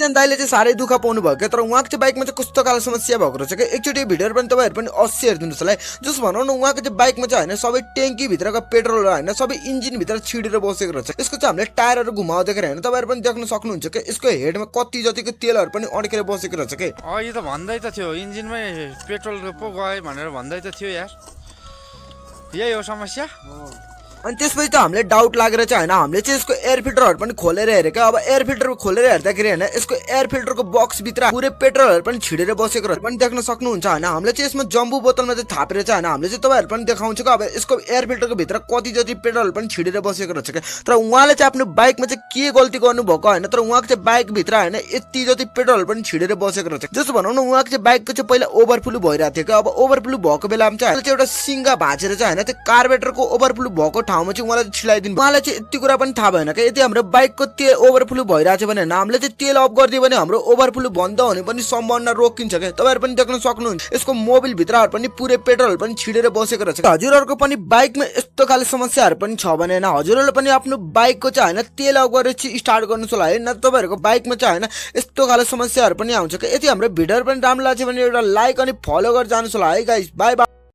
एकजना दाइले चाहिँ साह्रै दुःख पाउनु भयो क्या, तर उहाँको चाहिँ बाइकमा चाहिँ कस्तो खालको समस्या भएको रहेछ क्या। एकचोटि भिडियोहरू पनि तपाईँहरू पनि अवश्य हेरिदिनुहोस् होला है। जस भनौँ न उहाँको चाहिँ बाइकमा चाहिँ होइन सबै ट्याङ्की भित्रको पेट्रोल होइन सबै इन्जिनभित्र छिडेर बसेको रहेछ। यसको चाहिँ हामीले टायरहरू घुमाउँदाखेरि होइन तपाईँहरू पनि देख्न सक्नुहुन्छ क्या, यसको हेडमा कति जतिको तेलहरू पनि अड्केर बसेको रहेछ क्या। यो त भन्दै त थियो इन्जिनमै पेट्रोल पो गयो भनेर भन्दै त थियो यार, यही हो समस्या। अनि त्यसपछि त हामीले डाउट लागेर चाहिँ होइन हामीले चाहिँ यसको एयर फिल्टरहरू पनि खोलेर हेरेको। अब एयर फिल्टर खोलेर हेर्दाखेरि होइन यसको एयर फिल्टरको बक्सभित्र पुरै पेट्रोलहरू पनि छिडेर बसेको रहेछ पनि देख्न सक्नुहुन्छ होइन। हामीले चाहिँ यसमा जम्बू बोतलमा चाहिँ थापेर चाहिँ होइन हामीले चाहिँ तपाईँहरू पनि देखाउँछु कि अब यसको एयर फिल्टरको भित्र कति जति पेट्रोल पनि छिडेर बसेको रहेछ क्या। तर उहाँले चाहिँ आफ्नो बाइकमा चाहिँ के गल्ती गर्नुभएको होइन, तर उहाँको चाहिँ बाइकभित्र होइन यति जति पेट्रोल पनि छिडेर बसेको रहेछ। जस्तो भनौँ न उहाँको चाहिँ बाइकको चाहिँ पहिला ओभरफ्लो भइरहेको थियो क्या। अब ओभरफ्लो भएको बेलामा चाहिँ एउटा सिङ्गा भाँचेर चाहिँ होइन त्यो कार्बेटरको ओभरफ्लो भएको ठाउँमा चाहिँ उहाँलाई छिलाइदिनु। उहाँलाई चाहिँ यति कुरा पनि थाहा भएन क्या, यदि हाम्रो बाइकको तेल ओभरफ्लो भइरहेको छ भने हामीले चाहिँ तेल अफ गरिदियो भने हाम्रो ओभरफ्लो बन्द हुने पनि सम्भावना रोकिन्छ क्या। तपाईँहरू पनि देख्न सक्नुहुन्छ यसको मोबिल भित्रहरू पनि पुरै पेट्रोल पनि छिडेर बसेको रहेछ। हजुरहरूको पनि बाइकमा यस्तो खाले समस्याहरू पनि छ भने होइन हजुरहरूले पनि आफ्नो बाइकको चाहिँ होइन तेल अफ गरेर चाहिँ स्टार्ट गर्नुहोस् होला है। न तपाईँहरूको बाइकमा चाहिँ होइन यस्तो खाले समस्याहरू पनि आउँछ क्या। यदि हाम्रो भिडियोहरू पनि राम्रो लाग्छ भने एउटा लाइक अनि फलो गरेर जानुहोस् होला है गाइस। By by.